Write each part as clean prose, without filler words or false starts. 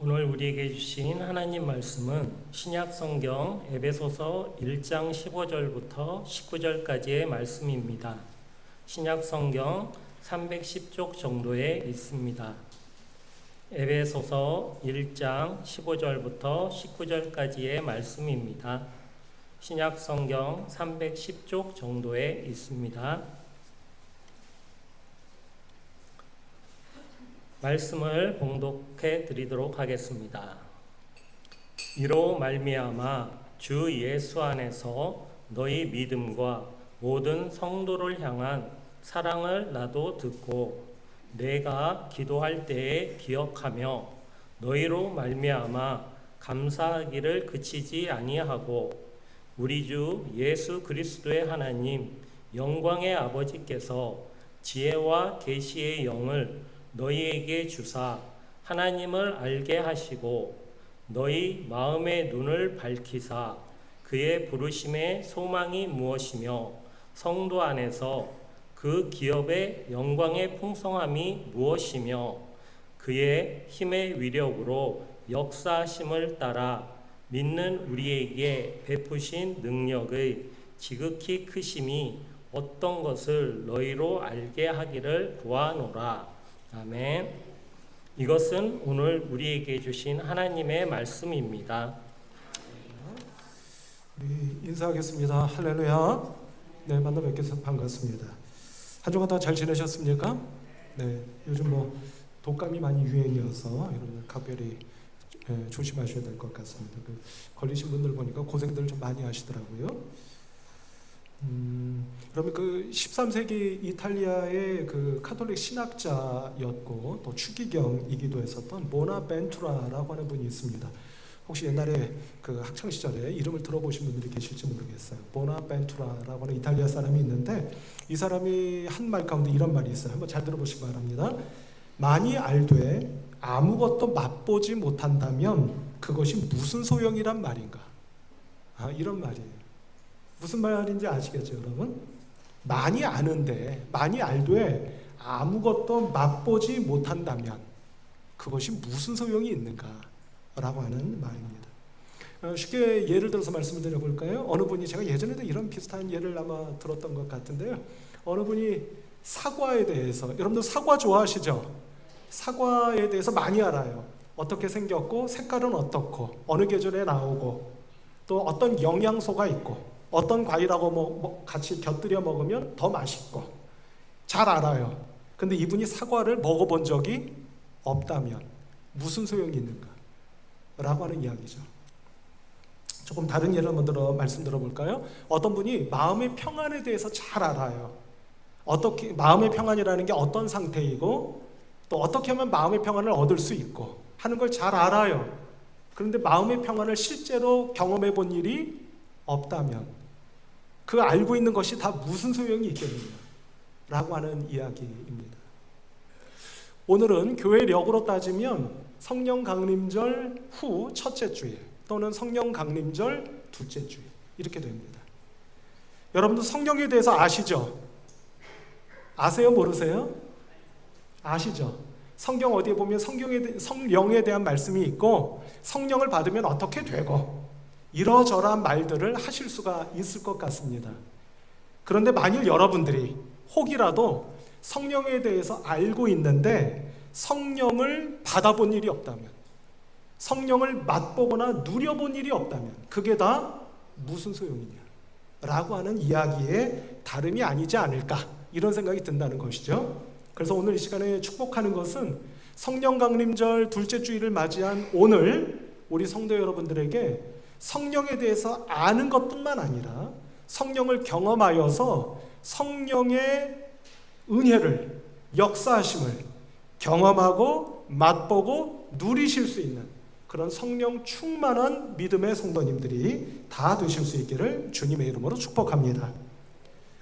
오늘 우리에게 주신 하나님 말씀은 신약 성경 에베소서 1장 15절부터 19절까지의 말씀입니다. 신약 성경 310쪽 정도에 있습니다. 에베소서 1장 15절부터 19절까지의 말씀입니다. 신약 성경 310쪽 정도에 있습니다. 말씀을 봉독해 드리도록 하겠습니다. 이로 말미암아 주 예수 안에서 너희 믿음과 모든 성도를 향한 사랑을 나도 듣고 내가 기도할 때에 기억하며 너희로 말미암아 감사하기를 그치지 아니하고 우리 주 예수 그리스도의 하나님 영광의 아버지께서 지혜와 계시의 영을 너희에게 주사 하나님을 알게 하시고 너희 마음의 눈을 밝히사 그의 부르심의 소망이 무엇이며 성도 안에서 그 기업의 영광의 풍성함이 무엇이며 그의 힘의 위력으로 역사하심을 따라 믿는 우리에게 베푸신 능력의 지극히 크심이 어떤 것을 너희로 알게 하기를 구하노라. 아멘. 이것은 오늘 우리에게 주신 하나님의 말씀입니다. 우리 인사하겠습니다. 할렐루야. 네, 만나 뵙게 해서 반갑습니다. 한 주간 다 잘 지내셨습니까? 네, 요즘 독감이 많이 유행이어서 여러분 각별히 조심하셔야 될 것 같습니다. 걸리신 분들 보니까 고생들 좀 많이 하시더라고요. 그러면 그 13세기 이탈리아의 그 카톨릭 신학자였고 또 추기경이기도 했었던 보나벤투라라고 하는 분이 있습니다. 혹시 옛날에 그 학창 시절에 이름을 들어보신 분들이 계실지 모르겠어요. 보나벤투라라고 하는 이탈리아 사람이 있는데 이 사람이 한 말 가운데 이런 말이 있어요. 한번 잘 들어보시기 바랍니다. 많이 알되 아무것도 맛보지 못한다면 그것이 무슨 소용이란 말인가? 이런 말이에요. 무슨 말인지 아시겠죠, 여러분? 많이 아는데, 많이 알되 아무것도 맛보지 못한다면 그것이 무슨 소용이 있는가? 라고 하는 말입니다. 쉽게 예를 들어서 말씀을 드려볼까요? 어느 분이, 제가 예전에도 이런 비슷한 예를 아마 들었던 것 같은데요. 어느 분이 사과에 대해서, 여러분들 사과 좋아하시죠? 사과에 대해서 많이 알아요. 어떻게 생겼고, 색깔은 어떻고, 어느 계절에 나오고, 또 어떤 영양소가 있고, 어떤 과일하고 같이 곁들여 먹으면 더 맛있고 잘 알아요. 근데 이분이 사과를 먹어본 적이 없다면 무슨 소용이 있는가? 라고 하는 이야기죠. 조금 다른 예를 한번 말씀 들어볼까요? 어떤 분이 마음의 평안에 대해서 잘 알아요. 어떻게 마음의 평안이라는 게 어떤 상태이고 또 어떻게 하면 마음의 평안을 얻을 수 있고 하는 걸 잘 알아요. 그런데 마음의 평안을 실제로 경험해 본 일이 없다면 그 알고 있는 것이 다 무슨 소용이 있겠느냐 라고 하는 이야기입니다. 오늘은 교회력으로 따지면 성령 강림절 후 첫째 주일 또는 성령 강림절 둘째 주일 이렇게 됩니다. 여러분도 성령에 대해서 아시죠? 아세요? 모르세요? 아시죠? 성경 어디에 보면 성령에 대한 말씀이 있고 성령을 받으면 어떻게 되고 이러저러한 말들을 하실 수가 있을 것 같습니다. 그런데 만일 여러분들이 혹이라도 성령에 대해서 알고 있는데 성령을 받아본 일이 없다면, 성령을 맛보거나 누려본 일이 없다면 그게 다 무슨 소용이냐 라고 하는 이야기의 다름이 아니지 않을까 이런 생각이 든다는 것이죠. 그래서 오늘 이 시간에 축복하는 것은 성령 강림절 둘째 주일을 맞이한 오늘 우리 성도 여러분들에게 성령에 대해서 아는 것뿐만 아니라 성령을 경험하여서 성령의 은혜를, 역사하심을 경험하고 맛보고 누리실 수 있는 그런 성령 충만한 믿음의 성도님들이 다 되실 수 있기를 주님의 이름으로 축복합니다.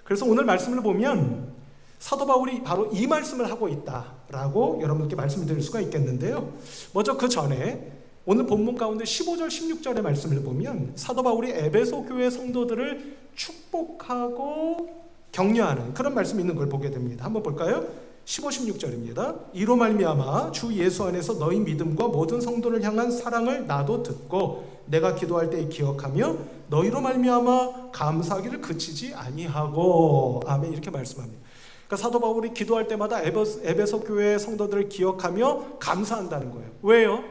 그래서 오늘 말씀을 보면 사도 바울이 바로 이 말씀을 하고 있다라고 여러분께 말씀을 드릴 수가 있겠는데요. 먼저 그 전에 오늘 본문 가운데 15절 16절의 말씀을 보면 사도 바울이 에베소 교회 성도들을 축복하고 격려하는 그런 말씀이 있는 걸 보게 됩니다. 한번 볼까요? 15, 16절입니다. 이로 말미암아 주 예수 안에서 너희 믿음과 모든 성도를 향한 사랑을 나도 듣고 내가 기도할 때 기억하며 너희로 말미암아 감사하기를 그치지 아니하고. 아멘. 이렇게 말씀합니다. 그러니까 사도 바울이 기도할 때마다 에베소 교회 성도들을 기억하며 감사한다는 거예요. 왜요?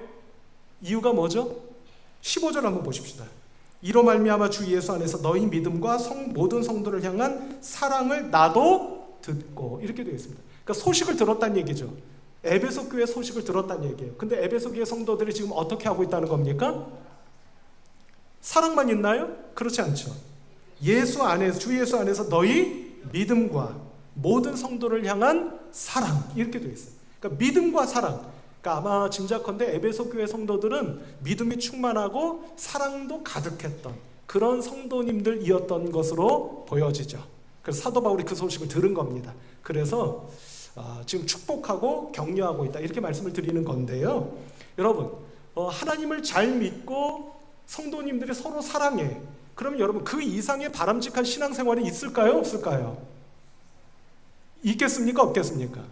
이유가 뭐죠? 15절 한번 보십시다. 이로 말미암아 주 예수 안에서 너희 믿음과 모든 성도를 향한 사랑을 나도 듣고. 이렇게 되어 있습니다. 그러니까 소식을 들었다는 얘기죠. 에베소 교회 소식을 들었다는 얘기예요. 근데 에베소 교회 성도들이 지금 어떻게 하고 있다는 겁니까? 사랑만 있나요? 그렇지 않죠. 예수 안에서, 주 예수 안에서 너희 믿음과 모든 성도를 향한 사랑, 이렇게 되어 있어요. 그러니까 믿음과 사랑. 그러니까 아마 짐작컨대 에베소 교회 성도들은 믿음이 충만하고 사랑도 가득했던 그런 성도님들이었던 것으로 보여지죠. 그래서 사도 바울이 그 소식을 들은 겁니다. 그래서 지금 축복하고 격려하고 있다, 이렇게 말씀을 드리는 건데요. 여러분, 하나님을 잘 믿고 성도님들이 서로 사랑해. 그러면 여러분, 그 이상의 바람직한 신앙생활이 있을까요? 없을까요? 있겠습니까? 없겠습니까?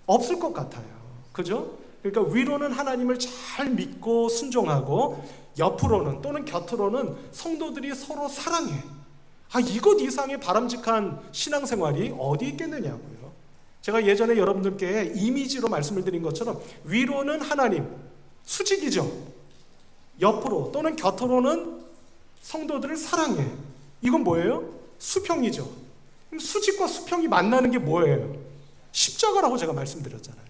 없을 것 같아요. 그죠? 그러니까 위로는 하나님을 잘 믿고 순종하고, 옆으로는 또는 곁으로는 성도들이 서로 사랑해. 이것 이상의 바람직한 신앙생활이 어디 있겠느냐고요. 제가 예전에 여러분들께 이미지로 말씀을 드린 것처럼 위로는 하나님, 수직이죠. 옆으로 또는 곁으로는 성도들을 사랑해. 이건 뭐예요? 수평이죠. 그럼 수직과 수평이 만나는 게 뭐예요? 십자가라고 제가 말씀드렸잖아요.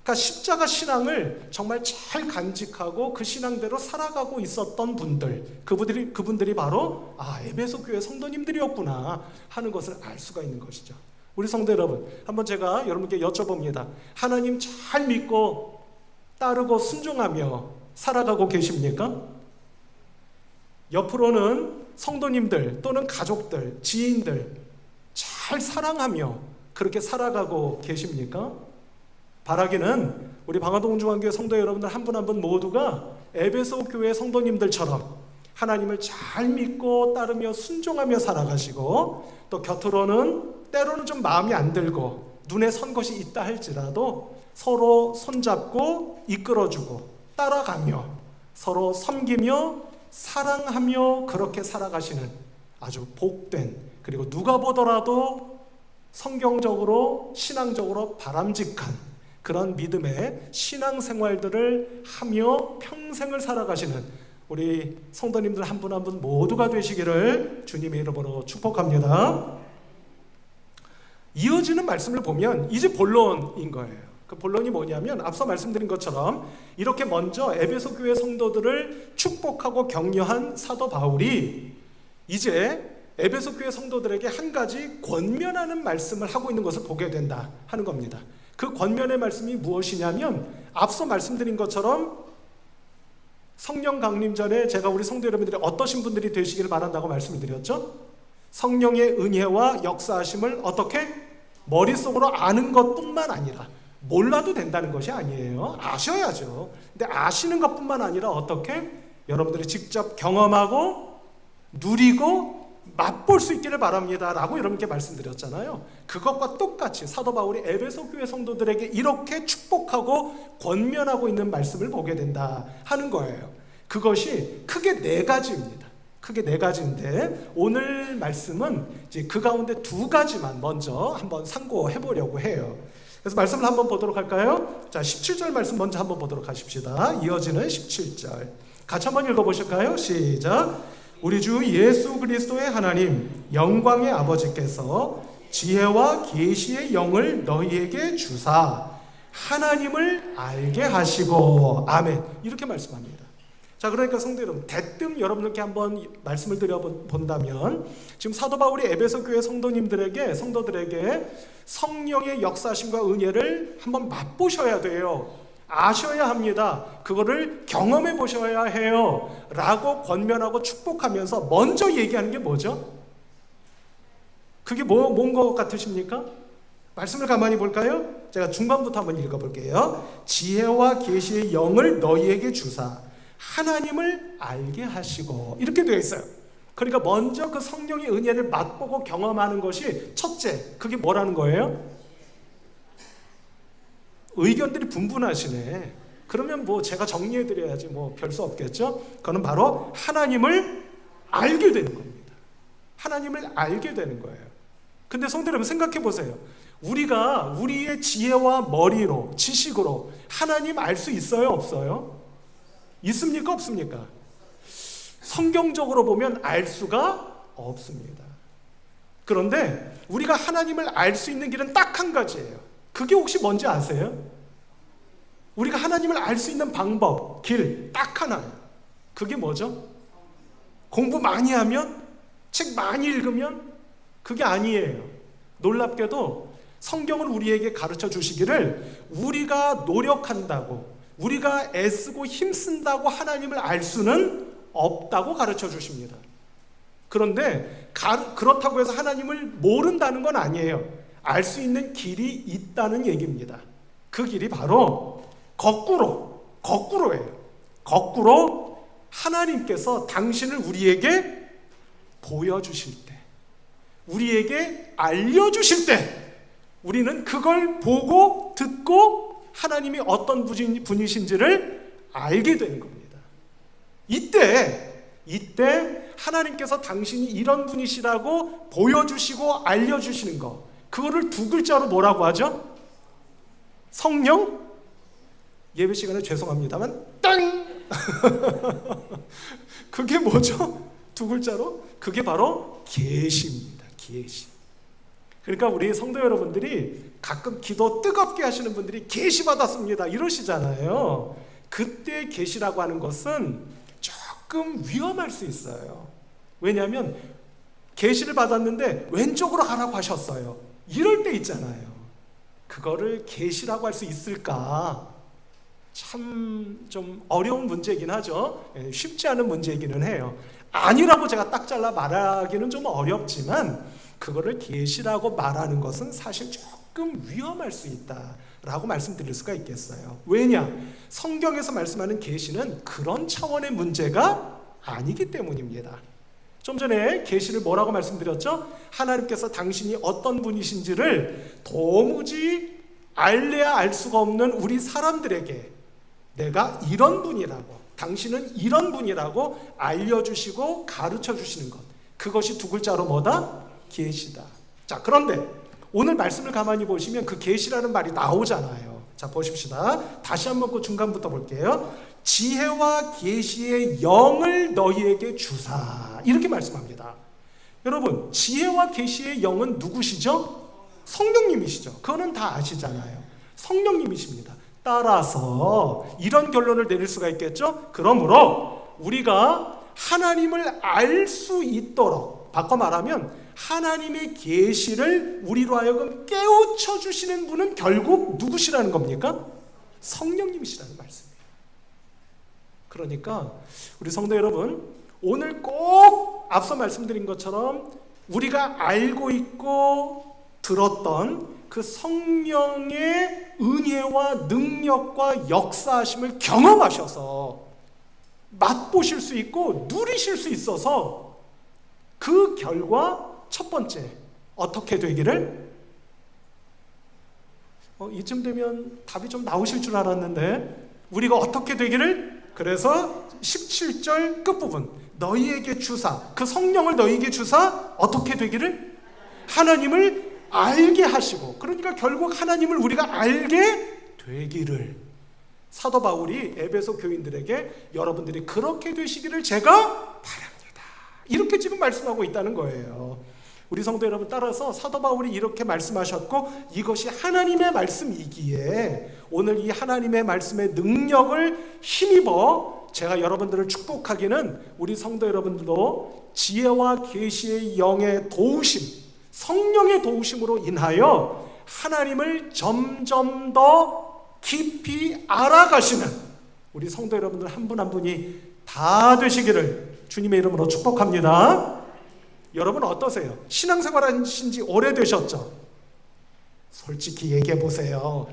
그러니까 십자가 신앙을 정말 잘 간직하고 그 신앙대로 살아가고 있었던 분들, 그분들이 바로 에베소 교회 성도님들이었구나 하는 것을 알 수가 있는 것이죠. 우리 성도 여러분, 한번 제가 여러분께 여쭤봅니다. 하나님 잘 믿고 따르고 순종하며 살아가고 계십니까? 옆으로는 성도님들 또는 가족들, 지인들 잘 사랑하며 그렇게 살아가고 계십니까? 바라기는 우리 방화동 중앙교회 성도 여러분들 한 분 한 분 모두가 에베소 교회 성도님들처럼 하나님을 잘 믿고 따르며 순종하며 살아가시고, 또 곁으로는 때로는 좀 마음이 안 들고 눈에 선 것이 있다 할지라도 서로 손잡고 이끌어주고 따라가며 서로 섬기며 사랑하며 그렇게 살아가시는 아주 복된, 그리고 누가 보더라도 성경적으로 신앙적으로 바람직한 그런 믿음의 신앙생활들을 하며 평생을 살아가시는 우리 성도님들 한 분 한 분 모두가 되시기를 주님의 이름으로 축복합니다. 이어지는 말씀을 보면 이제 본론인 거예요. 그 본론이 뭐냐면 앞서 말씀드린 것처럼 이렇게 먼저 에베소 교회 성도들을 축복하고 격려한 사도 바울이 이제 에베소 교회 성도들에게 한 가지 권면하는 말씀을 하고 있는 것을 보게 된다 하는 겁니다. 그 권면의 말씀이 무엇이냐면, 앞서 말씀드린 것처럼 성령 강림 전에 제가 우리 성도 여러분들이 어떠신 분들이 되시기를 바란다고 말씀을 드렸죠? 성령의 은혜와 역사하심을 어떻게? 머릿속으로 아는 것뿐만 아니라, 몰라도 된다는 것이 아니에요. 아셔야죠. 근데 아시는 것뿐만 아니라 어떻게? 여러분들이 직접 경험하고 누리고 맛볼 수 있기를 바랍니다 라고 여러분께 말씀드렸잖아요. 그것과 똑같이 사도 바울이 에베소 교회 성도들에게 이렇게 축복하고 권면하고 있는 말씀을 보게 된다 하는 거예요. 그것이 크게 네 가지입니다. 크게 네 가지인데 오늘 말씀은 이제 그 가운데 두 가지만 먼저 한번 상고해 보려고 해요. 그래서 말씀을 한번 보도록 할까요? 자, 17절 말씀 먼저 한번 보도록 하십시다. 이어지는 17절 같이 한번 읽어보실까요? 시작. 우리 주 예수 그리스도의 하나님 영광의 아버지께서 지혜와 계시의 영을 너희에게 주사 하나님을 알게 하시고. 아멘. 이렇게 말씀합니다. 자, 그러니까 성도 여러분, 대뜸 여러분들께 한번 말씀을 드려본다면 지금 사도 바울이 에베소 교회 성도들에게 성령의 역사심과 은혜를 한번 맛보셔야 돼요. 아셔야 합니다. 그거를 경험해 보셔야 해요 라고 권면하고 축복하면서 먼저 얘기하는 게 뭐죠? 그게 뭔 것 같으십니까? 말씀을 가만히 볼까요? 제가 중간부터 한번 읽어볼게요. 지혜와 계시의 영을 너희에게 주사 하나님을 알게 하시고. 이렇게 되어 있어요. 그러니까 먼저 그 성령의 은혜를 맛보고 경험하는 것이 첫째, 그게 뭐라는 거예요? 의견들이 분분하시네. 그러면 뭐 제가 정리해드려야지 뭐 별 수 없겠죠? 그거는 바로 하나님을 알게 되는 겁니다. 하나님을 알게 되는 거예요. 근데 성도 여러분 생각해 보세요. 우리가 우리의 지혜와 머리로, 지식으로 하나님 알 수 있어요, 없어요? 있습니까, 없습니까? 성경적으로 보면 알 수가 없습니다. 그런데 우리가 하나님을 알 수 있는 길은 딱 한 가지예요. 그게 혹시 뭔지 아세요? 우리가 하나님을 알 수 있는 방법, 길 딱 하나예요. 그게 뭐죠? 공부 많이 하면? 책 많이 읽으면? 그게 아니에요. 놀랍게도 성경을 우리에게 가르쳐 주시기를 우리가 노력한다고, 우리가 애쓰고 힘쓴다고 하나님을 알 수는 없다고 가르쳐 주십니다. 그런데 그렇다고 해서 하나님을 모른다는 건 아니에요. 알 수 있는 길이 있다는 얘기입니다. 그 길이 바로 거꾸로예요. 거꾸로 하나님께서 당신을 우리에게 보여주실 때, 우리에게 알려주실 때 우리는 그걸 보고 듣고 하나님이 어떤 분이신지를 알게 되는 겁니다. 이때 하나님께서 당신이 이런 분이시라고 보여주시고 알려주시는 거, 그거를 두 글자로 뭐라고 하죠? 성령? 예배 시간에 죄송합니다만 땅! 그게 뭐죠? 두 글자로? 그게 바로 계시입니다. 계시. 그러니까 우리 성도 여러분들이 가끔 기도 뜨겁게 하시는 분들이 계시 받았습니다 이러시잖아요. 그때 계시라고 하는 것은 조금 위험할 수 있어요. 왜냐하면 계시를 받았는데 왼쪽으로 가라고 하셨어요. 이럴 때 있잖아요. 그거를 계시라고 할 수 있을까? 참 좀 어려운 문제이긴 하죠. 쉽지 않은 문제이기는 해요. 아니라고 제가 딱 잘라 말하기는 좀 어렵지만 그거를 계시라고 말하는 것은 사실 조금 위험할 수 있다라고 말씀드릴 수가 있겠어요. 왜냐? 성경에서 말씀하는 계시는 그런 차원의 문제가 아니기 때문입니다. 좀 전에 계시를 뭐라고 말씀드렸죠? 하나님께서 당신이 어떤 분이신지를 도무지 알래야 알 수가 없는 우리 사람들에게 내가 이런 분이라고, 당신은 이런 분이라고 알려주시고 가르쳐주시는 것, 그것이 두 글자로 뭐다? 계시다. 자, 그런데 오늘 말씀을 가만히 보시면 그 계시라는 말이 나오잖아요. 자, 보십시다. 다시 한번 그 중간부터 볼게요. 지혜와 계시의 영을 너희에게 주사, 이렇게 말씀합니다. 여러분, 지혜와 계시의 영은 누구시죠? 성령님이시죠. 그거는 다 아시잖아요. 성령님이십니다. 따라서 이런 결론을 내릴 수가 있겠죠? 그러므로 우리가 하나님을 알 수 있도록, 바꿔 말하면 하나님의 계시를 우리로 하여금 깨우쳐 주시는 분은 결국 누구시라는 겁니까? 성령님이시라는 말씀이에요. 그러니까 우리 성도 여러분, 오늘 꼭 앞서 말씀드린 것처럼 우리가 알고 있고 들었던 그 성령의 은혜와 능력과 역사하심을 경험하셔서 맛보실 수 있고 누리실 수 있어서 그 결과 첫 번째, 어떻게 되기를? 이쯤 되면 답이 좀 나오실 줄 알았는데 우리가 어떻게 되기를? 그래서 17절 끝부분, 너희에게 주사, 그 성령을 너희에게 주사 어떻게 되기를? 하나님을 알게 하시고, 그러니까 결국 하나님을 우리가 알게 되기를. 사도 바울이 에베소 교인들에게 여러분들이 그렇게 되시기를 제가 바랍니다, 이렇게 지금 말씀하고 있다는 거예요. 우리 성도 여러분, 따라서 사도 바울이 이렇게 말씀하셨고 이것이 하나님의 말씀이기에 오늘 이 하나님의 말씀의 능력을 힘입어 제가 여러분들을 축복하기는 우리 성도 여러분들도 지혜와 계시의 영의 도우심, 성령의 도우심으로 인하여 하나님을 점점 더 깊이 알아가시는 우리 성도 여러분들 한 분 한 분이 다 되시기를 주님의 이름으로 축복합니다. 여러분 어떠세요? 신앙생활 하신 지 오래되셨죠? 솔직히 얘기해 보세요.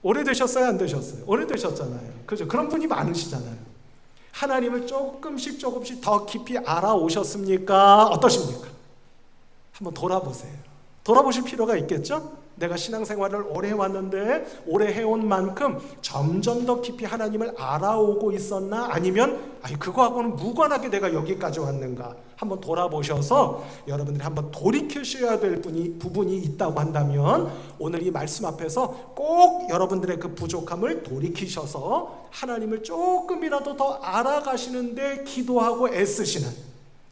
오래되셨어요? 안 되셨어요? 오래되셨잖아요. 그죠? 그런 분이 많으시잖아요. 하나님을 조금씩 더 깊이 알아오셨습니까? 어떠십니까? 한번 돌아보세요. 돌아보실 필요가 있겠죠? 내가 신앙생활을 오래 해왔는데 오래 해온 만큼 점점 더 깊이 하나님을 알아오고 있었나? 아니면 그거하고는 무관하게 내가 여기까지 왔는가? 한번 돌아보셔서 여러분들이 한번 돌이키셔야 될 부분이 있다고 한다면 오늘 이 말씀 앞에서 꼭 여러분들의 그 부족함을 돌이키셔서 하나님을 조금이라도 더 알아가시는데 기도하고 애쓰시는,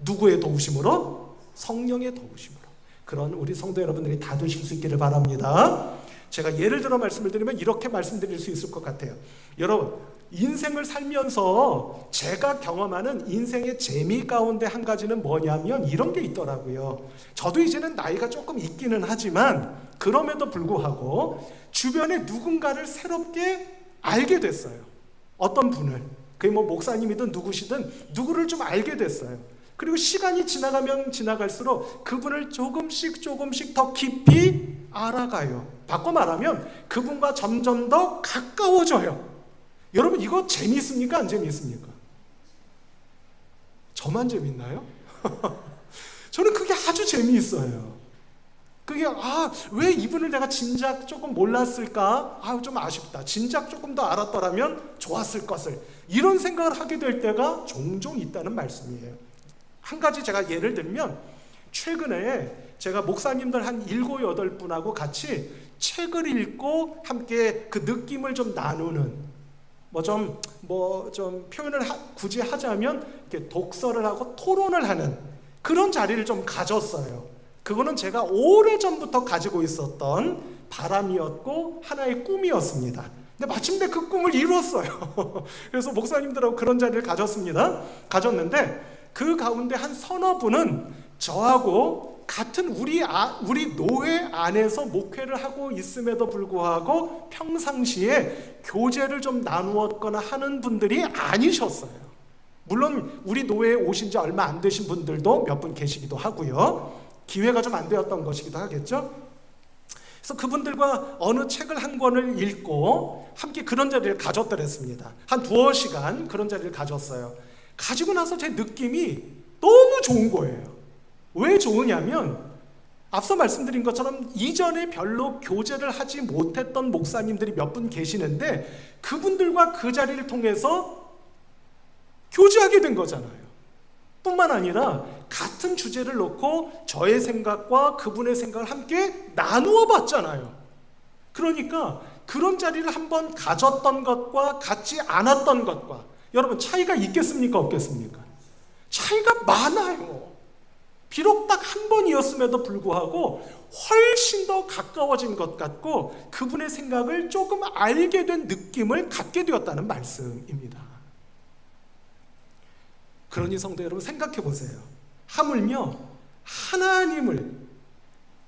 누구의 도우심으로? 성령의 도우심으로. 그런 우리 성도 여러분들이 다 되실 수 있기를 바랍니다. 제가 예를 들어 말씀을 드리면 이렇게 말씀드릴 수 있을 것 같아요. 여러분, 인생을 살면서 제가 경험하는 인생의 재미 가운데 한 가지는 뭐냐면 이런 게 있더라고요. 저도 이제는 나이가 조금 있기는 하지만 그럼에도 불구하고 주변에 누군가를 새롭게 알게 됐어요. 어떤 분을, 그게 뭐 목사님이든 누구시든 누구를 좀 알게 됐어요. 그리고 시간이 지나가면 지나갈수록 그분을 조금씩 더 깊이 알아가요. 바꿔 말하면 그분과 점점 더 가까워져요. 여러분, 이거 재미있습니까? 안 재미있습니까? 저만 재밌나요? 저는 그게 아주 재미있어요. 그게 왜 이분을 내가 진작 조금 몰랐을까? 좀 아쉽다. 진작 조금 더 알았더라면 좋았을 것을. 이런 생각을 하게 될 때가 종종 있다는 말씀이에요. 한 가지 제가 예를 들면 최근에 제가 목사님들 한 7, 8분하고 같이 책을 읽고 함께 그 느낌을 좀 나누는, 좀 표현을 굳이 하자면 이렇게 독서를 하고 토론을 하는 그런 자리를 좀 가졌어요. 그거는 제가 오래전부터 가지고 있었던 바람이었고 하나의 꿈이었습니다. 근데 마침내 그 꿈을 이뤘어요. 그래서 목사님들하고 그런 자리를 가졌는데 그 가운데 한 서너 분은 저하고 같은 우리 노회 안에서 목회를 하고 있음에도 불구하고 평상시에 교제를 좀 나누었거나 하는 분들이 아니셨어요. 물론 우리 노회에 오신 지 얼마 안 되신 분들도 몇 분 계시기도 하고요. 기회가 좀 안 되었던 것이기도 하겠죠. 그래서 그분들과 어느 책을 한 권을 읽고 함께 그런 자리를 가졌더랬습니다. 한 2시간 그런 자리를 가졌어요. 가지고 나서 제 느낌이 너무 좋은 거예요. 왜 좋으냐면 앞서 말씀드린 것처럼 이전에 별로 교제를 하지 못했던 목사님들이 몇 분 계시는데 그분들과 그 자리를 통해서 교제하게 된 거잖아요. 뿐만 아니라 같은 주제를 놓고 저의 생각과 그분의 생각을 함께 나누어 봤잖아요. 그러니까 그런 자리를 한번 가졌던 것과 같지 않았던 것과 여러분 차이가 있겠습니까? 없겠습니까? 차이가 많아요. 비록 딱 한 번이었음에도 불구하고 훨씬 더 가까워진 것 같고 그분의 생각을 조금 알게 된 느낌을 갖게 되었다는 말씀입니다. 그러니 성도 여러분 생각해 보세요. 하물며 하나님을,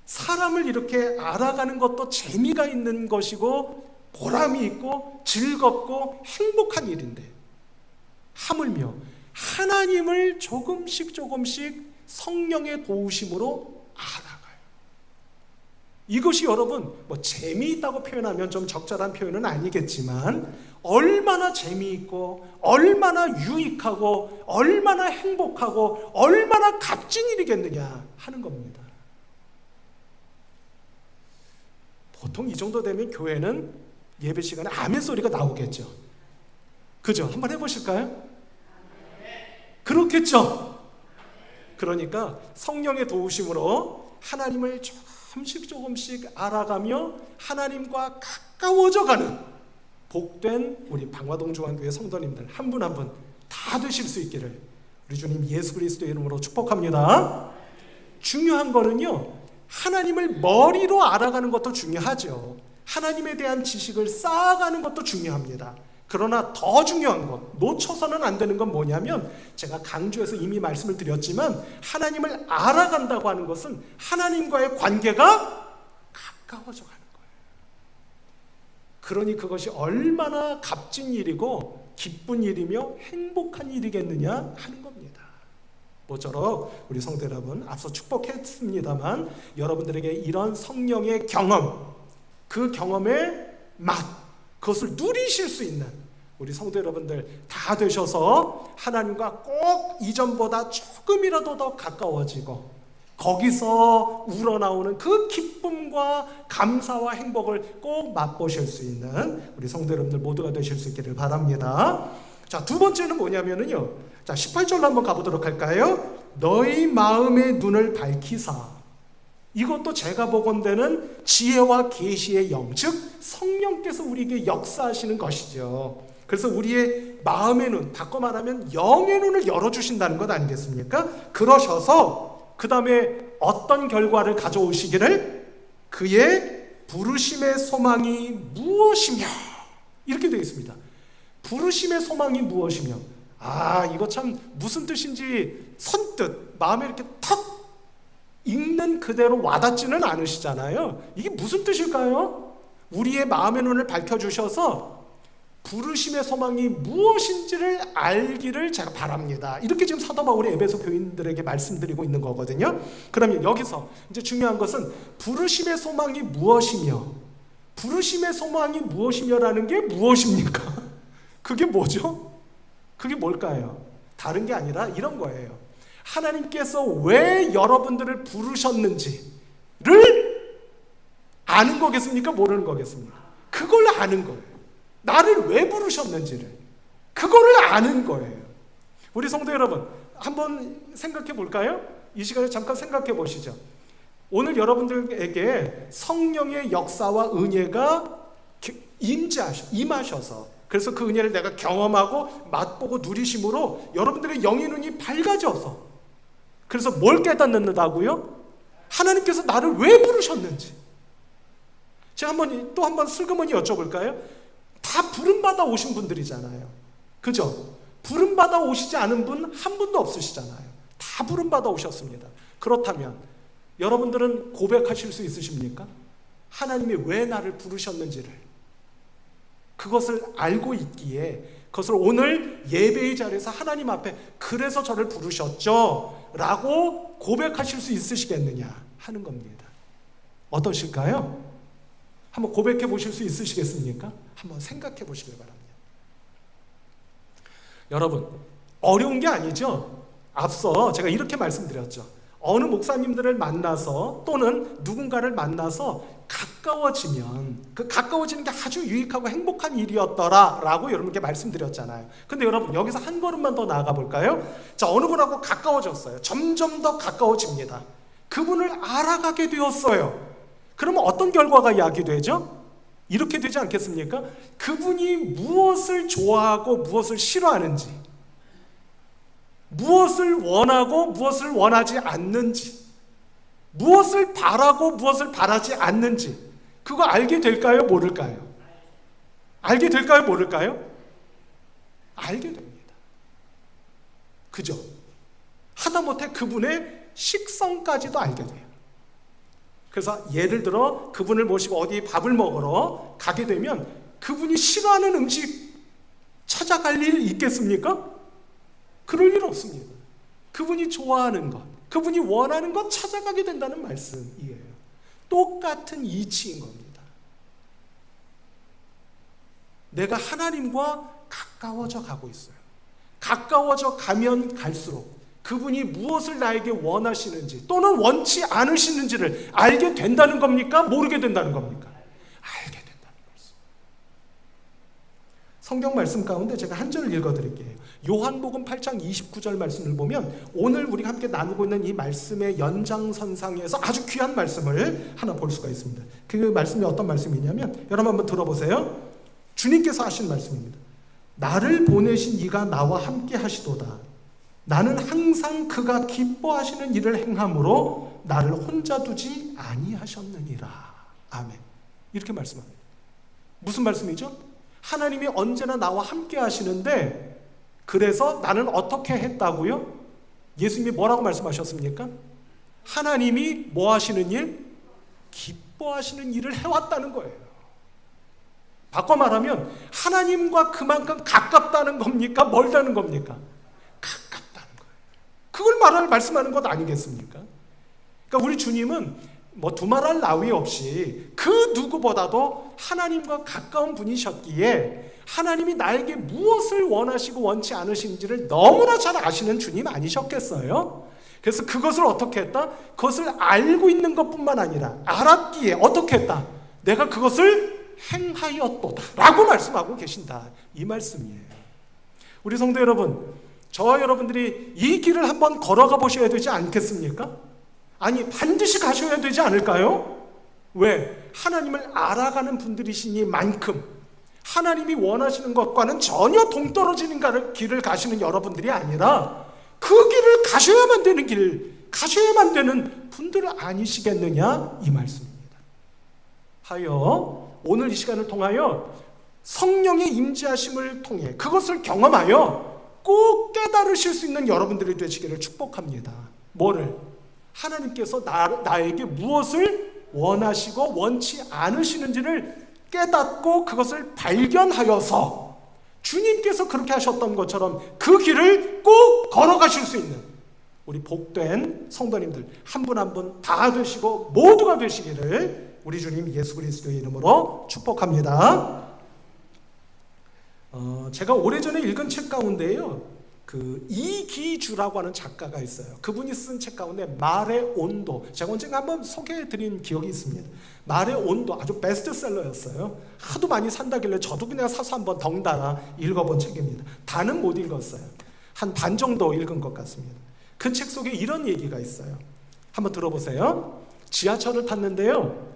사람을 이렇게 알아가는 것도 재미가 있는 것이고 보람이 있고 즐겁고 행복한 일인데 하물며 하나님을 조금씩 성령의 도우심으로 알아가요. 이것이 여러분 재미있다고 표현하면 좀 적절한 표현은 아니겠지만 얼마나 재미있고 얼마나 유익하고 얼마나 행복하고 얼마나 값진 일이겠느냐 하는 겁니다. 보통 이 정도 되면 교회는 예배 시간에 아멘 소리가 나오겠죠. 그죠? 한번 해보실까요? 그렇겠죠? 그러니까 성령의 도우심으로 하나님을 조금씩 알아가며 하나님과 가까워져가는 복된 우리 방화동 중앙교회 성도님들 한 분 한 분 다 되실 수 있기를 우리 주님 예수 그리스도의 이름으로 축복합니다. 중요한 거는요, 하나님을 머리로 알아가는 것도 중요하죠. 하나님에 대한 지식을 쌓아가는 것도 중요합니다. 그러나 더 중요한 것, 놓쳐서는 안 되는 건 뭐냐면 제가 강조해서 이미 말씀을 드렸지만 하나님을 알아간다고 하는 것은 하나님과의 관계가 가까워져 가는 거예요. 그러니 그것이 얼마나 값진 일이고 기쁜 일이며 행복한 일이겠느냐 하는 겁니다. 모쪼록 우리 성도 여러분 앞서 축복했습니다만 여러분들에게 이런 성령의 경험, 그 경험의 맛, 그것을 누리실 수 있는 우리 성도 여러분들 다 되셔서 하나님과 꼭 이전보다 조금이라도 더 가까워지고 거기서 우러나오는 그 기쁨과 감사와 행복을 꼭 맛보실 수 있는 우리 성도 여러분들 모두가 되실 수 있기를 바랍니다. 자, 두 번째는 뭐냐면은요. 자, 18절로 한번 가보도록 할까요? 너희 마음의 눈을 밝히사. 이것도 제가 보건대는 지혜와 계시의 영, 즉 성령께서 우리에게 역사하시는 것이죠. 그래서 우리의 마음의 눈, 바꿔 말하면 영의 눈을 열어주신다는 것 아니겠습니까? 그러셔서 그 다음에 어떤 결과를 가져오시기를 그의 부르심의 소망이 무엇이며 이렇게 되어 있습니다. 부르심의 소망이 무엇이며 이거 참 무슨 뜻인지 선뜻 마음에 이렇게 탁 읽는 그대로 와닿지는 않으시잖아요. 이게 무슨 뜻일까요? 우리의 마음의 눈을 밝혀주셔서 부르심의 소망이 무엇인지를 알기를 제가 바랍니다. 이렇게 지금 사도 바울이 에베소 교인들에게 말씀드리고 있는 거거든요. 그러면 여기서 이제 중요한 것은 부르심의 소망이 무엇이며 부르심의 소망이 무엇이며라는 게 무엇입니까? 그게 뭐죠? 그게 뭘까요? 다른 게 아니라 이런 거예요. 하나님께서 왜 여러분들을 부르셨는지를 아는 거겠습니까? 모르는 거겠습니까? 그걸 아는 거예요. 나를 왜 부르셨는지를 그거를 아는 거예요. 우리 성도 여러분 한번 생각해 볼까요? 이 시간에 잠깐 생각해 보시죠. 오늘 여러분들에게 성령의 역사와 은혜가 임하셔서 그래서 그 은혜를 내가 경험하고 맛보고 누리심으로 여러분들의 영의 눈이 밝아져서 그래서 뭘 깨닫는다고요? 하나님께서 나를 왜 부르셨는지. 제가 또 한번 슬그머니 여쭤볼까요? 다 부름받아 오신 분들이잖아요. 그죠? 부름받아 오시지 않은 분 한 분도 없으시잖아요. 다 부름받아 오셨습니다. 그렇다면 여러분들은 고백하실 수 있으십니까? 하나님이 왜 나를 부르셨는지를 그것을 알고 있기에 그것을 오늘 예배의 자리에서 하나님 앞에 그래서 저를 부르셨죠 라고 고백하실 수 있으시겠느냐 하는 겁니다. 어떠실까요? 한번 고백해 보실 수 있으시겠습니까? 한번 생각해 보시길 바랍니다. 여러분 어려운 게 아니죠. 앞서 제가 이렇게 말씀드렸죠. 어느 목사님들을 만나서 또는 누군가를 만나서 가까워지면 그 가까워지는 게 아주 유익하고 행복한 일이었더라 라고 여러분께 말씀드렸잖아요. 근데 여러분 여기서 한 걸음만 더 나아가 볼까요? 자, 어느 분하고 가까워졌어요. 점점 더 가까워집니다. 그분을 알아가게 되었어요. 그러면 어떤 결과가 야기되죠? 이렇게 되지 않겠습니까? 그분이 무엇을 좋아하고 무엇을 싫어하는지, 무엇을 원하고 무엇을 원하지 않는지, 무엇을 바라고 무엇을 바라지 않는지 그거 알게 될까요? 모를까요? 알게 될까요? 모를까요? 알게 됩니다. 그죠? 하다못해 그분의 식성까지도 알게 돼요. 그래서 예를 들어 그분을 모시고 어디 밥을 먹으러 가게 되면 그분이 싫어하는 음식 찾아갈 일 있겠습니까? 그럴 일 없습니다. 그분이 좋아하는 것, 그분이 원하는 것 찾아가게 된다는 말씀이에요. 똑같은 이치인 겁니다. 내가 하나님과 가까워져 가고 있어요. 가까워져 가면 갈수록 그분이 무엇을 나에게 원하시는지 또는 원치 않으시는지를 알게 된다는 겁니까? 모르게 된다는 겁니까? 알게 된다는 말씀. 성경 말씀 가운데 제가 한 절을 읽어드릴게요. 요한복음 8장 29절 말씀을 보면 오늘 우리가 함께 나누고 있는 이 말씀의 연장선상에서 아주 귀한 말씀을 하나 볼 수가 있습니다. 그 말씀이 어떤 말씀이냐면 여러분 한번 들어보세요. 주님께서 하신 말씀입니다. 나를 보내신 이가 나와 함께 하시도다. 나는 항상 그가 기뻐하시는 일을 행함으로 나를 혼자 두지 아니하셨느니라. 아멘. 이렇게 말씀합니다. 무슨 말씀이죠? 하나님이 언제나 나와 함께 하시는데 그래서 나는 어떻게 했다고요? 예수님이 뭐라고 말씀하셨습니까? 하나님이 뭐 하시는 일? 기뻐하시는 일을 해왔다는 거예요. 바꿔 말하면 하나님과 그만큼 가깝다는 겁니까? 멀다는 겁니까? 가깝다는 거예요. 그걸 말씀하는 것 아니겠습니까? 그러니까 우리 주님은 두말할 나위 없이 그 누구보다도 하나님과 가까운 분이셨기에 하나님이 나에게 무엇을 원하시고 원치 않으신지를 너무나 잘 아시는 주님 아니셨겠어요? 그래서 그것을 어떻게 했다? 그것을 알고 있는 것뿐만 아니라 알았기에 어떻게 했다? 내가 그것을 행하였도다 라고 말씀하고 계신다, 이 말씀이에요. 우리 성도 여러분, 저와 여러분들이 이 길을 한번 걸어가 보셔야 되지 않겠습니까? 아니, 반드시 가셔야 되지 않을까요? 왜? 하나님을 알아가는 분들이시니만큼 하나님이 원하시는 것과는 전혀 동떨어지는 길을 가시는 여러분들이 아니라 그 길을 가셔야만 되는 길, 가셔야만 되는 분들 아니시겠느냐, 이 말씀입니다. 하여 오늘 이 시간을 통하여 성령의 임재하심을 통해 그것을 경험하여 꼭 깨달으실 수 있는 여러분들이 되시기를 축복합니다. 뭐를? 하나님께서 나에게 무엇을 원하시고 원치 않으시는지를 깨닫고 그것을 발견하여서 주님께서 그렇게 하셨던 것처럼 그 길을 꼭 걸어가실 수 있는 우리 복된 성도님들 한 분 한 분 다 되시고 모두가 되시기를 우리 주님 예수 그리스도의 이름으로 축복합니다. 제가 오래전에 읽은 책 가운데요, 그 이기주라고 하는 작가가 있어요. 그분이 쓴 책 가운데 말의 온도, 제가 언젠가 한번 소개해드린 기억이 있습니다. 말의 온도, 아주 베스트셀러였어요. 하도 많이 산다길래 저도 그냥 사서 한번 덩달아 읽어본 책입니다. 다는 못 읽었어요. 한 반 정도 읽은 것 같습니다. 그 책 속에 이런 얘기가 있어요. 한번 들어보세요. 지하철을 탔는데요,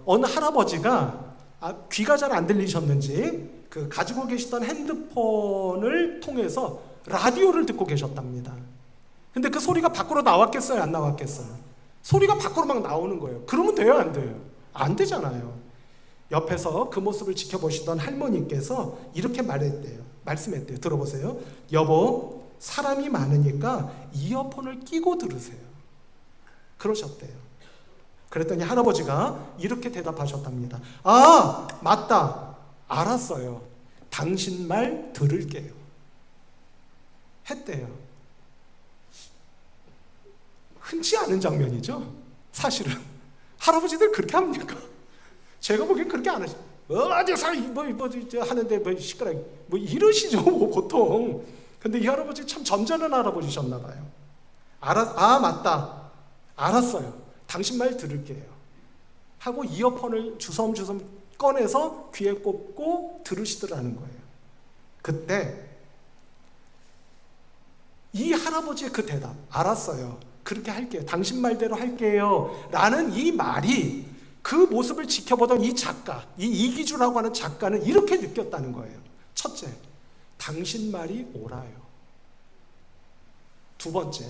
어느 할아버지가 귀가 잘 안 들리셨는지 그 가지고 계시던 핸드폰을 통해서 라디오를 듣고 계셨답니다. 근데 그 소리가 밖으로 나왔겠어요, 안 나왔겠어요? 소리가 밖으로 막 나오는 거예요. 그러면 돼요, 안 돼요? 안 되잖아요. 옆에서 그 모습을 지켜보시던 할머니께서 이렇게 말씀했대요. 들어보세요. 여보, 사람이 많으니까 이어폰을 끼고 들으세요. 그러셨대요. 그랬더니 할아버지가 이렇게 대답하셨답니다. 아, 맞다. 알았어요. 당신 말 들을게요. 했대요. 흔치 않은 장면이죠. 사실은 할아버지들 그렇게 합니까? 제가 보기엔 그렇게 안 하시죠. 어디서 뭐 하는데 뭐 시끄러워 뭐 이러시죠, 뭐 보통. 근데 이 할아버지 참 점잖은 할아버지셨나 봐요. 아, 맞다. 알았어요. 당신 말 들을게요. 하고 이어폰을 주섬주섬 꺼내서 귀에 꽂고 들으시더라는 거예요. 그때 이 할아버지의 그 대답, 알았어요. 그렇게 할게요. 당신 말대로 할게요. 라는 이 말이 그 모습을 지켜보던 이 작가, 이 이기주라고 하는 작가는 이렇게 느꼈다는 거예요. 첫째, 당신 말이 옳아요. 두 번째,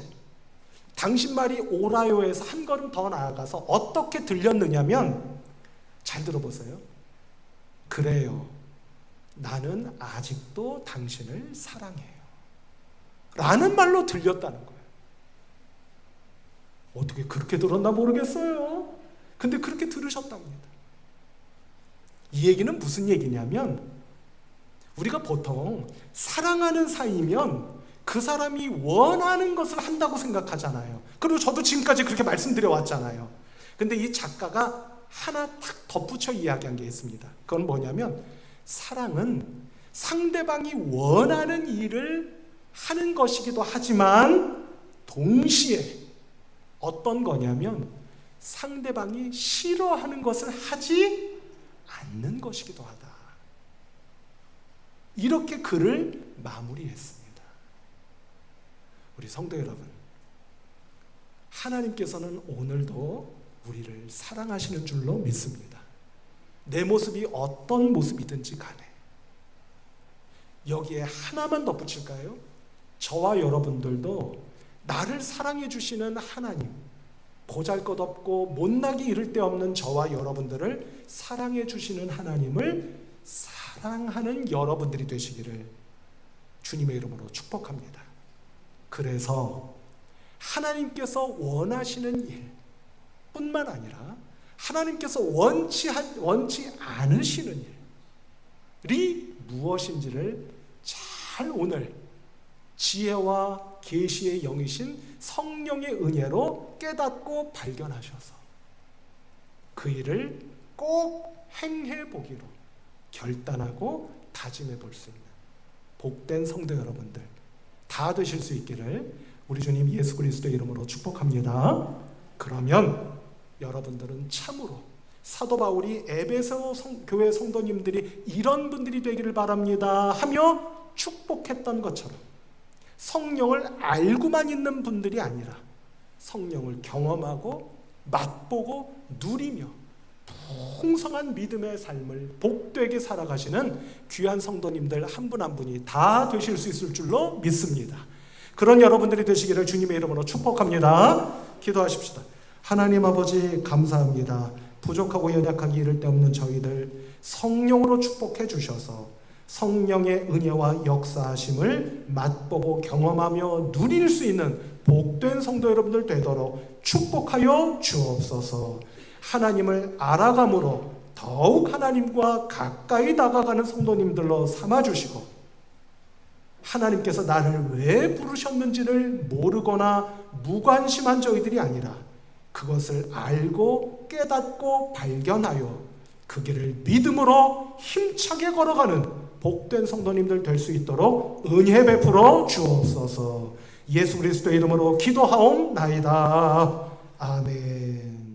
당신 말이 옳아요에서 한 걸음 더 나아가서 어떻게 들렸느냐면, 잘 들어보세요. 그래요. 나는 아직도 당신을 사랑해요. 라는 말로 들렸다는 거예요. 어떻게 그렇게 들었나 모르겠어요. 근데 그렇게 들으셨답니다. 이 얘기는 무슨 얘기냐면, 우리가 보통 사랑하는 사이면 그 사람이 원하는 것을 한다고 생각하잖아요. 그리고 저도 지금까지 그렇게 말씀드려 왔잖아요. 근데 이 작가가 하나 딱 덧붙여 이야기한 게 있습니다. 그건 뭐냐면, 사랑은 상대방이 원하는 일을 하는 것이기도 하지만 동시에 어떤 거냐면 상대방이 싫어하는 것을 하지 않는 것이기도 하다. 이렇게 글을 마무리했습니다. 우리 성도 여러분, 하나님께서는 오늘도 우리를 사랑하시는 줄로 믿습니다. 내 모습이 어떤 모습이든지 간에. 여기에 하나만 덧붙일까요? 저와 여러분들도 나를 사랑해 주시는 하나님, 보잘것없고 못나기 이를 데 없는 저와 여러분들을 사랑해 주시는 하나님을 사랑하는 여러분들이 되시기를 주님의 이름으로 축복합니다. 그래서 하나님께서 원하시는 일 뿐만 아니라 하나님께서 원치 않으시는 일이 무엇인지를 잘 오늘 지혜와 계시의 영이신 성령의 은혜로 깨닫고 발견하셔서 그 일을 꼭 행해 보기로 결단하고 다짐해 볼 수 있는 복된 성도 여러분들 다 되실 수 있기를 우리 주님 예수 그리스도의 이름으로 축복합니다. 그러면 여러분들은 참으로 사도 바울이 에베소 교회 성도님들이 이런 분들이 되기를 바랍니다 하며 축복했던 것처럼 성령을 알고만 있는 분들이 아니라 성령을 경험하고 맛보고 누리며 풍성한 믿음의 삶을 복되게 살아가시는 귀한 성도님들 한 분 한 분이 다 되실 수 있을 줄로 믿습니다. 그런 여러분들이 되시기를 주님의 이름으로 축복합니다. 기도하십시다. 하나님 아버지 감사합니다. 부족하고 연약하기 이를 데 없는 저희들 성령으로 축복해 주셔서 성령의 은혜와 역사하심을 맛보고 경험하며 누릴 수 있는 복된 성도 여러분들 되도록 축복하여 주옵소서. 하나님을 알아감으로 더욱 하나님과 가까이 다가가는 성도님들로 삼아주시고 하나님께서 나를 왜 부르셨는지를 모르거나 무관심한 저희들이 아니라 그것을 알고 깨닫고 발견하여 그 길을 믿음으로 힘차게 걸어가는 복된 성도님들 될 수 있도록 은혜 베풀어 주옵소서. 예수 그리스도의 이름으로 기도하옵나이다. 아멘.